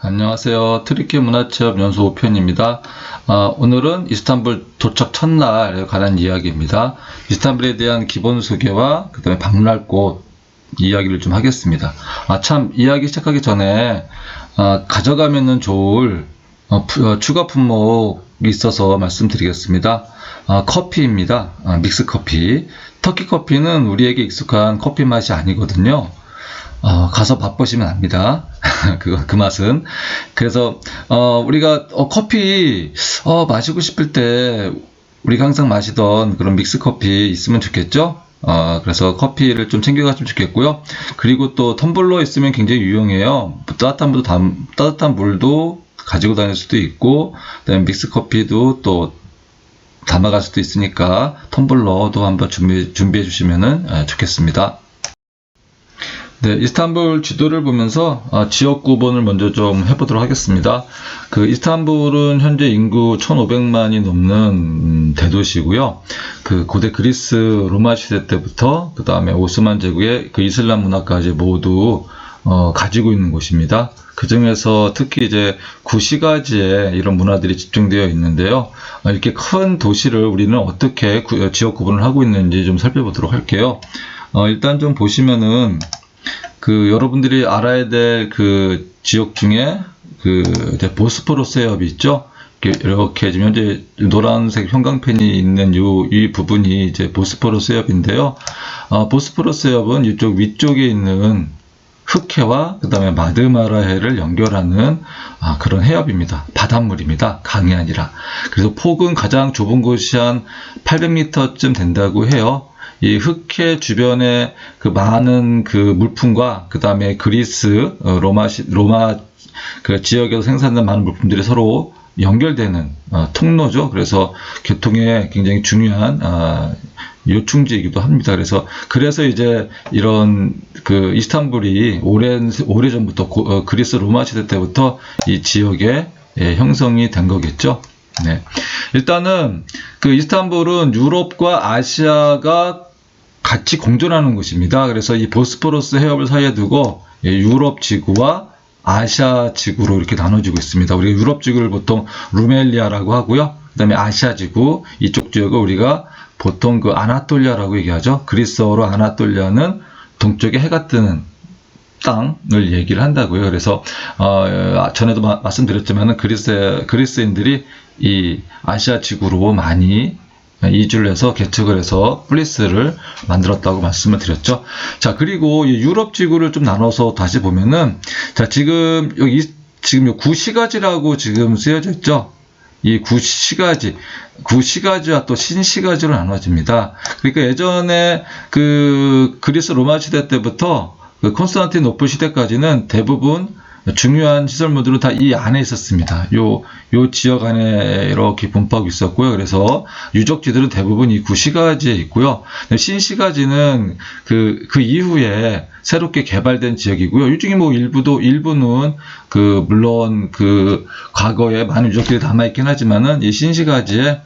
안녕하세요. 트리키 문화체험 연수 5편입니다. 오늘은 이스탄불 도착 첫날에 관한 이야기입니다. 이스탄불에 대한 기본 소개와 그 다음에 방문할 곳 이야기를 좀 하겠습니다. 참 이야기 시작하기 전에 가져가면 좋을 추가 품목이 있어서 말씀드리겠습니다. 커피입니다. 믹스 커피. 터키 커피는 우리에게 익숙한 커피 맛이 아니거든요. 가서 맛보시면 압니다. 그 맛은. 그래서, 우리가, 커피, 마시고 싶을 때, 우리가 항상 마시던 그런 믹스 커피 있으면 좋겠죠? 그래서 커피를 좀 챙겨갔으면 좋겠고요. 그리고 또 텀블러 있으면 굉장히 유용해요. 따뜻한 물도 가지고 다닐 수도 있고, 그다음에 믹스 커피도 또 담아갈 수도 있으니까 텀블러도 한번 준비해 주시면 좋겠습니다. 네, 이스탄불 지도를 보면서 지역 구분을 먼저 좀 해보도록 하겠습니다. 이스탄불은 현재 인구 1,500만이 넘는 대도시고요. 고대 그리스 로마 시대 때부터 그 다음에 오스만 제국의 이슬람 문화까지 모두 가지고 있는 곳입니다. 그 중에서 특히 이제 구시가지에 이런 문화들이 집중되어 있는데요. 이렇게 큰 도시를 우리는 어떻게 지역 구분을 하고 있는지 좀 살펴보도록 할게요. 일단 좀 보시면은 여러분들이 알아야 될 지역 중에 이제 보스포러스 해협이 있죠. 이렇게 지금 현재 노란색 형광펜이 있는 이 부분이 이제 보스포러스 해협인데요. 보스포러스 해협은 이쪽 위쪽에 있는 흑해와 그 다음에 마르마라해를 연결하는 그런 해협입니다. 바닷물입니다. 강이 아니라. 그래서 폭은 가장 좁은 곳이 한 800m쯤 된다고 해요. 이 흑해 주변에 많은 물품과 그 다음에 그리스, 로마 지역에서 생산된 많은 물품들이 서로 연결되는 통로죠. 그래서 교통에 굉장히 중요한 요충지이기도 합니다. 그래서 이제 이런 이스탄불이 오래전부터 그리스 로마 시대 때부터 이 지역에 형성이 된 거겠죠. 네. 일단은 이스탄불은 유럽과 아시아가 같이 공존하는 곳입니다. 그래서 이 보스포러스 해협을 사이에 두고 유럽 지구와 아시아 지구로 이렇게 나눠지고 있습니다. 우리가 유럽 지구를 보통 루멜리아라고 하고요. 그 다음에 아시아 지구, 이쪽 지역을 우리가 보통 아나톨리아라고 얘기하죠. 그리스어로 아나톨리아는 동쪽에 해가 뜨는 땅을 얘기를 한다고요. 그래서 전에도 말씀드렸지만 그리스인들이 이 아시아 지구로 많이 이주를 해서 개척을 해서 플리스를 만들었다고 말씀을 드렸죠. 자, 그리고 이 유럽 지구를 좀 나눠서 다시 보면은, 자, 지금 구시가지라고 지금 쓰여져 있죠. 이 구시가지와 또 신시가지로 나눠집니다. 그러니까 예전에 그리스 로마 시대 때부터 콘스탄티노플 시대까지는 대부분 중요한 시설물들은 다 이 안에 있었습니다. 요 지역 안에 이렇게 분포하고 있었고요. 그래서 유적지들은 대부분 이 구시가지에 있고요. 신시가지는 그 이후에 새롭게 개발된 지역이고요. 이 중에 일부는 물론 과거에 많은 유적들이 남아있긴 하지만은 이 신시가지에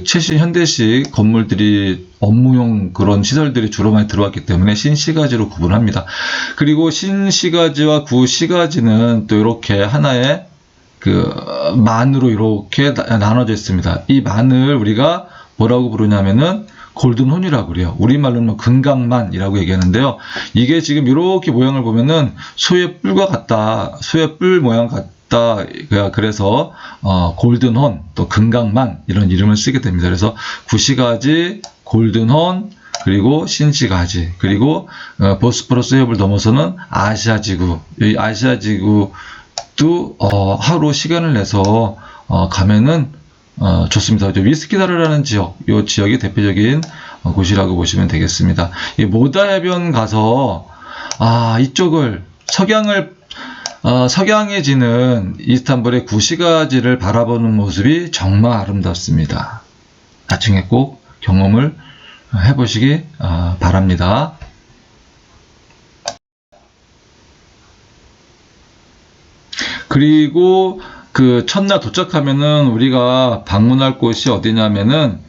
최신 현대식 건물들이 업무용 그런 시설들이 주로 많이 들어왔기 때문에 신시가지로 구분합니다. 그리고 신시가지와 구시가지는 또 이렇게 하나의 만으로 이렇게 나눠져 있습니다. 이 만을 우리가 뭐라고 부르냐면은 골든혼이라고 그래요. 우리말로는 금강만이라고 얘기하는데요. 이게 지금 이렇게 모양을 보면은 소의 뿔 모양 같다. 그래서 골든혼, 또 금강만 이런 이름을 쓰게 됩니다. 그래서 구시가지, 골든혼, 그리고 신시가지, 그리고 보스포러스 해협을 넘어서는 아시아지구. 이 아시아지구도 하루 시간을 내서 가면은 좋습니다. 위스키다르라는 지역, 이 지역이 대표적인 곳이라고 보시면 되겠습니다. 이 모다 해변 가서 이쪽을 석양에 지는 이스탄불의 구시가지를 바라보는 모습이 정말 아름답습니다. 나중에 꼭 경험을 해보시기 바랍니다. 그리고 첫날 도착하면은 우리가 방문할 곳이 어디냐면은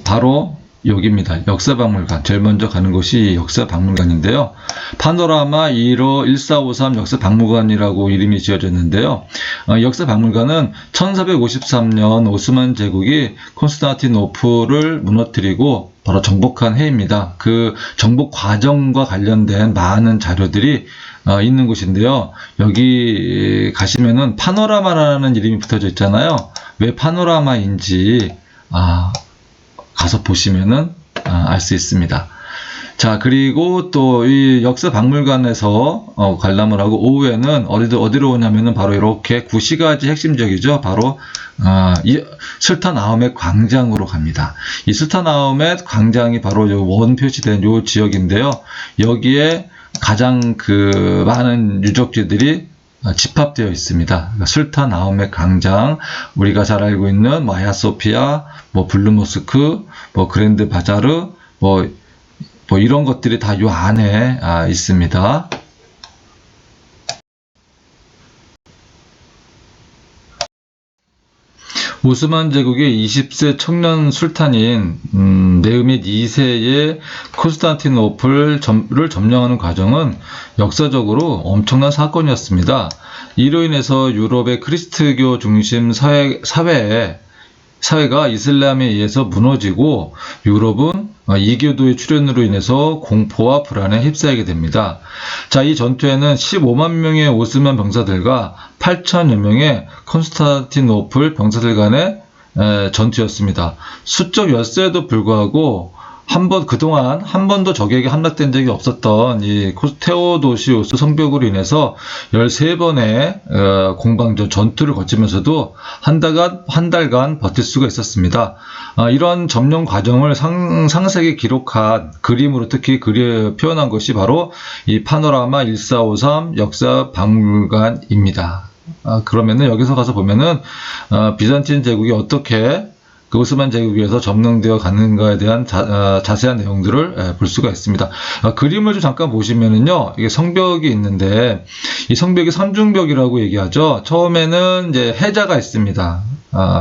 바로 여기입니다. 역사박물관. 제일 먼저 가는 곳이 역사박물관인데요. 파노라마 1호 1453 역사박물관이라고 이름이 지어졌는데요. 역사박물관은 1453년 오스만 제국이 콘스탄티노플을 무너뜨리고 바로 정복한 해입니다. 그 정복 과정과 관련된 많은 자료들이 있는 곳인데요. 여기 가시면은 파노라마라는 이름이 붙어져 있잖아요. 왜 파노라마인지 가서 보시면은 알 수 있습니다. 자, 그리고 또 이 역사 박물관에서 관람을 하고 오후에는 어디로 오냐면은 바로 이렇게 구시가지 핵심적이죠. 바로 이 술탄 아흐메드 광장으로 갑니다. 이 술탄 아흐메드 광장이 바로 요 원 표시된 요 지역인데요. 여기에 가장 많은 유적지들이 집합되어 있습니다. 그러니까 술탄 아흐메드 광장, 우리가 잘 알고 있는 아야소피아, 블루 모스크, 그랜드 바자르, 이런 것들이 다 요 안에 있습니다. 오스만 제국의 20세 청년 술탄인 메흐메드 2세의 콘스탄티노플을 점령하는 과정은 역사적으로 엄청난 사건이었습니다. 이로 인해서 유럽의 크리스트교 중심 사회가 이슬람에 의해서 무너지고 유럽은 이교도의 출현으로 인해서 공포와 불안에 휩싸이게 됩니다. 자, 이 전투에는 15만 명의 오스만 병사들과 8천여 명의 콘스탄티노플 병사들 간의 전투였습니다. 수적 열세에도 불구하고 그동안 한 번도 적에게 함락된 적이 없었던 이 테오도시우스 성벽으로 인해서 13번의 공방전 전투를 거치면서도 한 달간 버틸 수가 있었습니다. 이런 점령 과정을 상세하게 기록한 그림으로 특히 표현한 것이 바로 이 파노라마 1453 역사 박물관입니다. 그러면은 여기서 가서 보면은 비잔틴 제국이 어떻게 오스만 제국에서 점령되어 가는가에 대한 자세한 내용들을 볼 수가 있습니다. 그림을 좀 잠깐 보시면은요, 이게 성벽이 있는데 이 성벽이 삼중벽이라고 얘기하죠. 처음에는 이제 해자가 있습니다.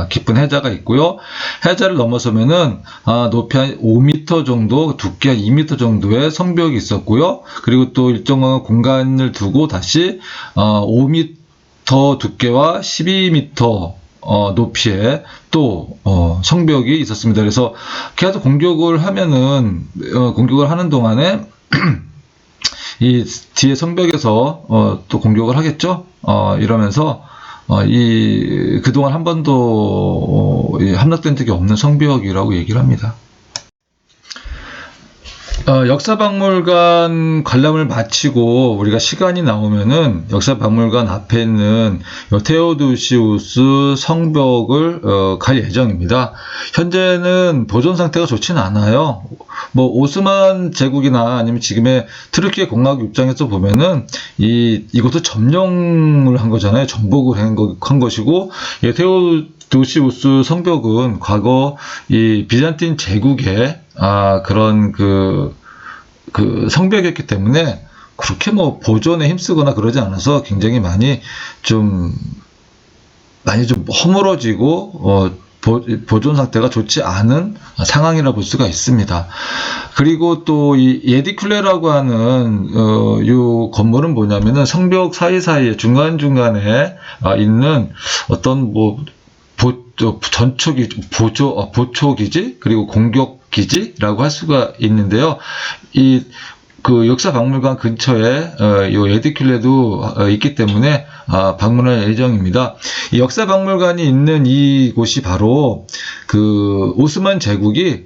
깊은 해자가 있고요. 해자를 넘어서면은 높이 한 5m 정도, 두께 한 2m 정도의 성벽이 있었고요. 그리고 또 일정한 공간을 두고 다시 5m 두께와 12m 높이에 또 성벽이 있었습니다. 그래서 계속 공격을 하는 동안에 이 뒤에 성벽에서 또 공격을 하겠죠. 이러면서 그동안 한 번도 함락된 적이 없는 성벽이라고 얘기를 합니다. 역사박물관 관람을 마치고 우리가 시간이 나오면은 역사박물관 앞에 있는 테오도시우스 성벽을 갈 예정입니다. 현재는 보존 상태가 좋지는 않아요. 오스만 제국이나 아니면 지금의 트르키예 공화국 입장에서 보면은 이곳을 점령을 한 거잖아요. 정복을 한 것이고, 테오도시우스 성벽은 과거 이 비잔틴 제국의 그런 성벽이었기 때문에 그렇게 보존에 힘쓰거나 그러지 않아서 굉장히 많이 좀 허물어지고 보존 상태가 좋지 않은 상황이라 볼 수가 있습니다. 그리고 또 이 예디큘레라고 하는 이 건물은 뭐냐면은 성벽 사이사이에 중간중간에 있는 어떤 보초기지 그리고 공격기지라고 할 수가 있는데요. 역사박물관 근처에 요 예디큘레도 있기 때문에 방문할 예정입니다. 이 역사박물관이 있는 이곳이 바로 오스만 제국이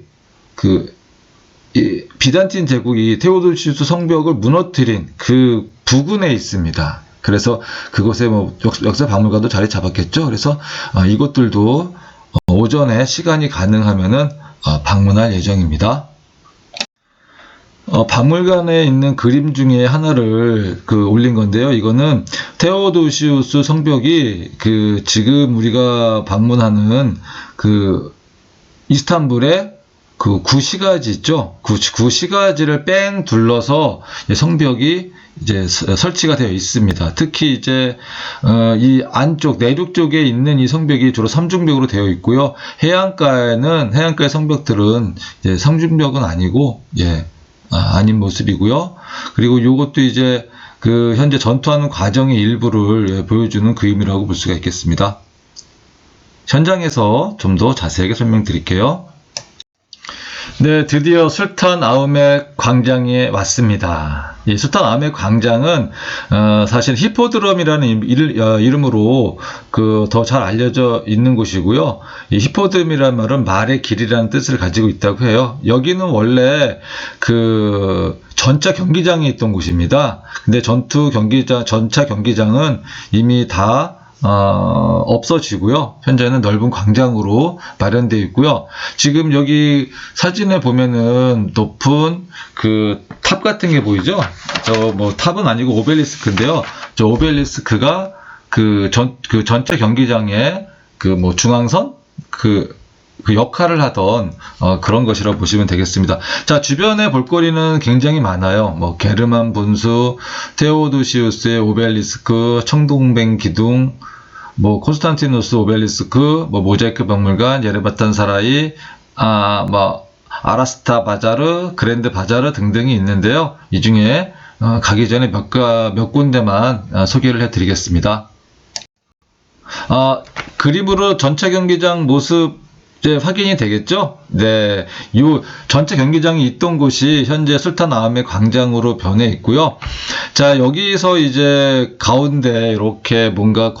비잔틴 제국이 테오도시우스 성벽을 무너뜨린 그 부근에 있습니다. 그래서 그곳에 역사박물관도 자리 잡았겠죠. 그래서 이것들도 오전에 시간이 가능하면은 방문할 예정입니다. 박물관에 있는 그림 중에 하나를 올린 건데요. 이거는 테오도시우스 성벽이 지금 우리가 방문하는 이스탄불의 구시가지 있죠. 구시가지를 뺑 둘러서 성벽이 이제 설치가 되어 있습니다. 특히 이제 이 안쪽 내륙 쪽에 있는 이 성벽이 주로 삼중벽으로 되어 있고요. 해안가의 성벽들은 이제 삼중벽은 아니고 아닌 모습이고요. 그리고 요것도 이제 그 현재 전투하는 과정의 일부를 보여주는 그림이라고 볼 수가 있겠습니다. 현장에서 좀 더 자세하게 설명드릴게요. 네, 드디어 술탄 아흐메 광장에 왔습니다. 이 술탄 아흐메 광장은 사실 히포드럼이라는 이름으로 더 잘 알려져 있는 곳이고요. 이 히포드럼이라는 말은 말의 길이라는 뜻을 가지고 있다고 해요. 여기는 원래 전차 경기장이 있던 곳입니다. 근데 전차 경기장은 이미 다 없어지고요. 현재는 넓은 광장으로 마련되어 있고요. 지금 여기 사진에 보면은 높은 탑 같은 게 보이죠? 탑은 아니고 오벨리스크인데요. 저 오벨리스크가 전체 경기장의 중앙선? 그 역할을 하던 그런 것이라고 보시면 되겠습니다. 자, 주변에 볼거리는 굉장히 많아요. 게르만 분수, 테오도시우스의 오벨리스크, 청동뱅 기둥, 콘스탄티누스 오벨리스크, 모자이크 박물관, 예르바탄 사라이, 아라스타 바자르, 그랜드 바자르 등등이 있는데요. 이 중에 가기 전에 몇 군데만 소개를 해드리겠습니다. 그림으로 전체 경기장 모습 이제 확인이 되겠죠? 네. 이 전체 경기장이 있던 곳이 현재 술탄 아흐메 광장으로 변해 있고요. 자, 여기서 이제 가운데 이렇게 뭔가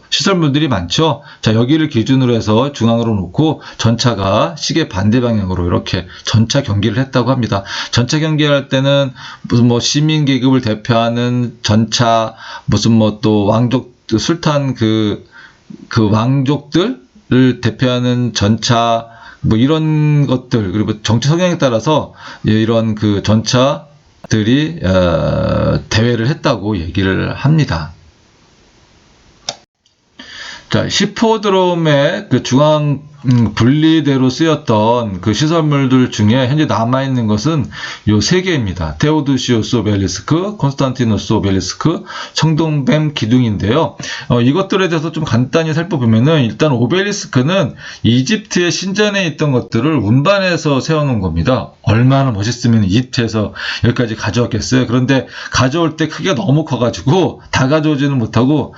시설물들이 많죠? 자, 여기를 기준으로 해서 중앙으로 놓고 전차가 시계 반대 방향으로 이렇게 전차 경기를 했다고 합니다. 전차 경기할 때는 무슨 시민 계급을 대표하는 전차, 무슨 또 술탄 왕족들 를 대표하는 전차 이런 것들, 그리고 정치 성향에 따라서 이런 전차들이 대회를 했다고 얘기를 합니다. 자, 히포드롬의 중앙 분리대로 쓰였던 시설물들 중에 현재 남아있는 것은 요 3개입니다. 테오도시우스 오벨리스크, 콘스탄티누스 오벨리스크, 청동뱀 기둥인데요. 이것들에 대해서 좀 간단히 살펴보면은 일단 오벨리스크는 이집트의 신전에 있던 것들을 운반해서 세워놓은 겁니다. 얼마나 멋있으면 이집트에서 여기까지 가져왔겠어요. 그런데 가져올 때 크기가 너무 커가지고 다 가져오지는 못하고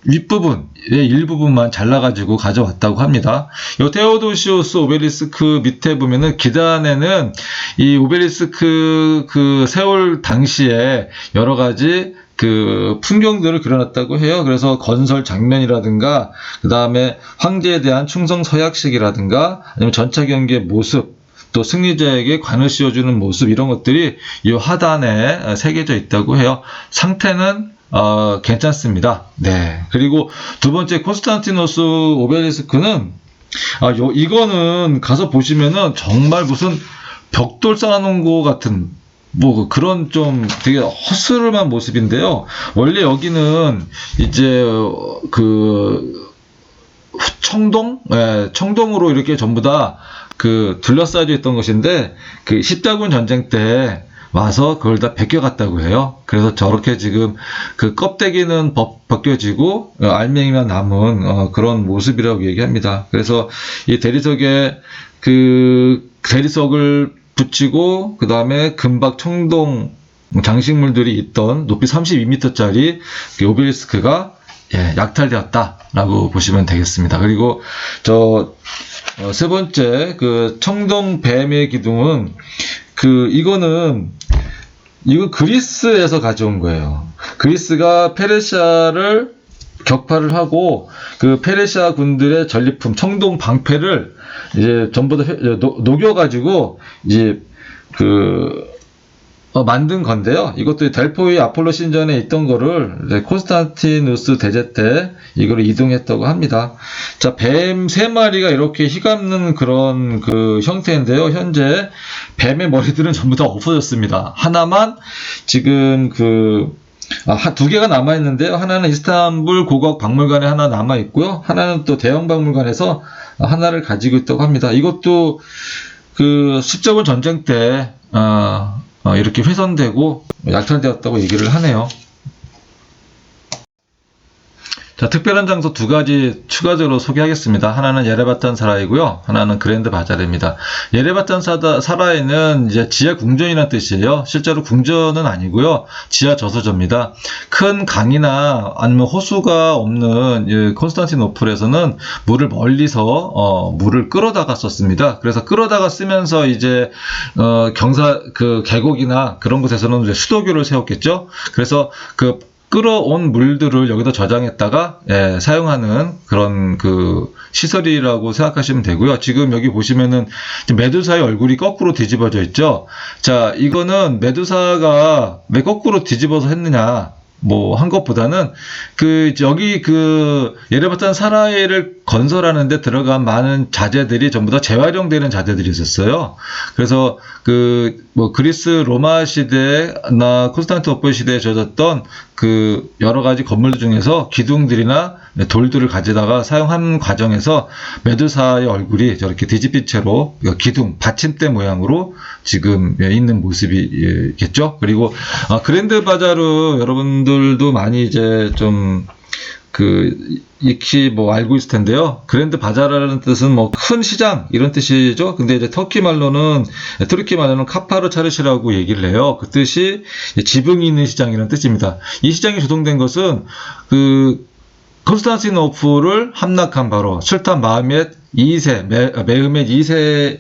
윗부분의 일부분만 잘라가지고 가져왔다고 합니다. 요 테오도시우스 오벨리스크 밑에 보면은 기단에는 이 오벨리스크 세울 당시에 여러 가지 풍경들을 그려놨다고 해요. 그래서 건설 장면이라든가, 그 다음에 황제에 대한 충성 서약식이라든가, 아니면 전차 경기의 모습, 또 승리자에게 관을 씌워주는 모습, 이런 것들이 이 하단에 새겨져 있다고 해요. 상태는 괜찮습니다. 네. 그리고 두 번째 콘스탄티누스 오벨리스크는 이거는 가서 보시면은 정말 무슨 벽돌 쌓아놓은 것 같은 그런 좀 되게 허스름한 모습인데요. 원래 여기는 이제 청동으로 이렇게 전부 다 둘러싸여 있던 것인데 십자군 전쟁 때 와서 그걸 다 벗겨갔다고 해요. 그래서 저렇게 지금 껍데기는 벗겨지고 알맹이만 남은 그런 모습이라고 얘기합니다. 그래서 이 대리석에 대리석을 붙이고 그 다음에 금박 청동 장식물들이 있던 높이 32m짜리 오벨리스크가 약탈되었다라고 보시면 되겠습니다. 그리고 세 번째 청동뱀의 기둥은 이건 그리스에서 가져온 거예요. 그리스가 페르시아를 격파를 하고 페르시아 군들의 전리품 청동 방패를 이제 전부 다 녹여가지고 이제 만든 건데요. 이것도 델포이 아폴로 신전에 있던 거를 콘스탄티누스 대제 때 이거를 이동했다고 합니다. 자, 뱀 3마리가 이렇게 휘감는 그런 형태인데요. 현재 뱀의 머리들은 전부 다 없어졌습니다. 하나만 지금 2개가 남아있는데요. 하나는 이스탄불 고국 박물관에 하나 남아있고요. 하나는 또 대형 박물관에서 하나를 가지고 있다고 합니다. 이것도 십자군 전쟁 때 이렇게 훼손되고 약탈되었다고 얘기를 하네요. 자, 특별한 장소 두 가지 추가적으로 소개하겠습니다. 하나는 예레바탄 사라이고요. 하나는 그랜드 바자르입니다. 예레바탄 사라이는 이제 지하 궁전이라는 뜻이에요. 실제로 궁전은 아니고요. 지하 저수지입니다. 큰 강이나 아니면 호수가 없는 콘스탄티노플에서는 물을 멀리서 물을 끌어다가 썼습니다. 그래서 끌어다가 쓰면서 이제 그 계곡이나 그런 곳에서는 이제 수도교를 세웠겠죠. 그래서 그 끌어온 물들을 여기다 저장했다가 사용하는 그런 그 시설이라고 생각하시면 되고요. 지금 여기 보시면은 메두사의 얼굴이 거꾸로 뒤집어져 있죠. 자, 이거는 메두사가 왜 거꾸로 뒤집어서 했느냐 한 것보다는 여기 예레바탄 사라이를 건설하는데 들어간 많은 자재들이 전부 다 재활용되는 자재들이 있었어요. 그래서 그리스 로마 시대나 콘스탄티노플 시대에 지어졌던 그 여러 가지 건물들 중에서 기둥들이나 돌들을 가져다가 사용한 과정에서 메두사의 얼굴이 저렇게 뒤집힌 채로 기둥, 받침대 모양으로 지금 있는 모습이겠죠. 그리고 그랜드 바자르 여러분들도 많이 이제 좀 익히 알고 있을 텐데요. 그랜드 바자르라는 뜻은 큰 시장 이런 뜻이죠. 근데 이제 터키 말로는 카파르 차르시라고 얘기를 해요. 그 뜻이 지붕이 있는 시장이라는 뜻입니다. 이 시장이 조성된 것은 콘스탄티노플을 함락한 바로 술탄 마흐멧 2세, 메흐멧 2세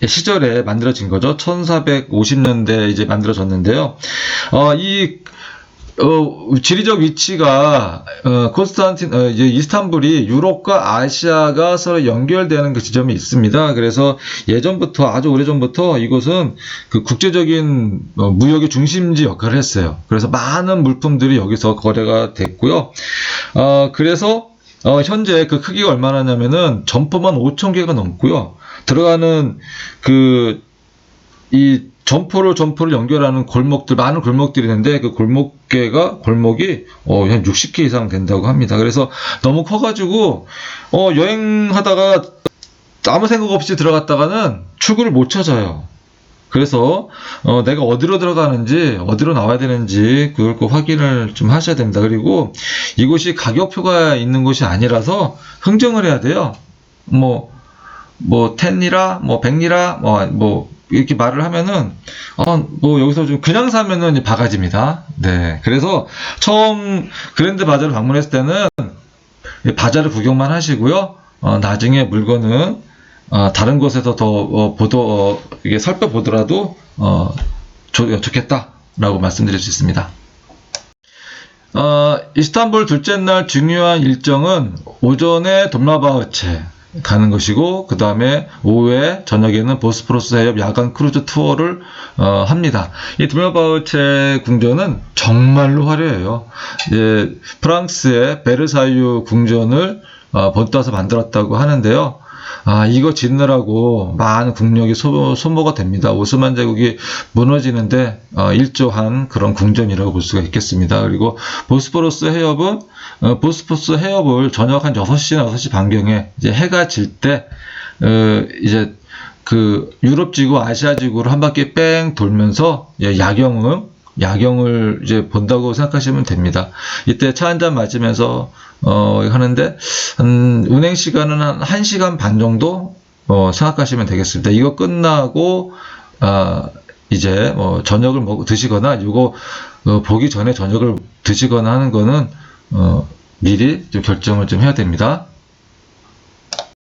시절에 만들어진 거죠. 1450년대에 이제 만들어졌는데요. 지리적 위치가 이스탄불이 유럽과 아시아가 서로 연결되는 그 지점이 있습니다. 그래서 예전부터 아주 오래전부터 이곳은 그 국제적인 무역의 중심지 역할을 했어요. 그래서 많은 물품들이 여기서 거래가 됐고요. 그래서 현재 그 크기가 얼마나 냐면은 점포만 5,000개가 넘고요. 들어가는 이 점포를 연결하는 골목들, 많은 골목들이 있는데 그 골목이 한 60개 이상 된다고 합니다. 그래서 너무 커가지고 여행하다가 아무 생각 없이 들어갔다가는 출구를 못 찾아요. 그래서 내가 어디로 들어가는지 어디로 나와야 되는지 그걸 꼭 확인을 좀 하셔야 됩니다. 그리고 이곳이 가격표가 있는 곳이 아니라서 흥정을 해야 돼요. 10리라, 100리라, 이렇게 말을 하면은, 여기서 좀 그냥 사면은 바가지입니다. 네. 그래서 처음 그랜드 바자르 방문했을 때는 바자르 구경만 하시고요. 나중에 물건은, 다른 곳에서 더 이게 살펴보더라도, 좋겠다라고 말씀드릴 수 있습니다. 이스탄불 둘째 날 중요한 일정은 오전에 돌마바흐체 가는 것이고, 그 다음에 오후에 저녁에는 보스포러스 해협 야간 크루즈 투어를 합니다. 이 돌마바흐체 궁전은 정말로 화려해요. 프랑스의 베르사유 궁전을 본따서 만들었다고 하는데요. 이거 짓느라고 많은 국력이 소모가 됩니다. 오스만 제국이 무너지는데 일조한 그런 궁전이라고 볼 수가 있겠습니다. 그리고 보스포러스 해협을 저녁 한 6시나 6시 반경에 이제 해가 질 때 이제 유럽 지구, 아시아 지구를 한 바퀴 뺑 돌면서 야경을 이제 본다고 생각하시면 됩니다. 이때 차 한잔 마시면서 하는데 운행 시간은 한 1시간 반 정도 생각하시면 되겠습니다. 이거 끝나고 이제 저녁을 드시거나 이거 보기 전에 저녁을 드시거나 하는 거는 미리 좀 결정을 좀 해야 됩니다.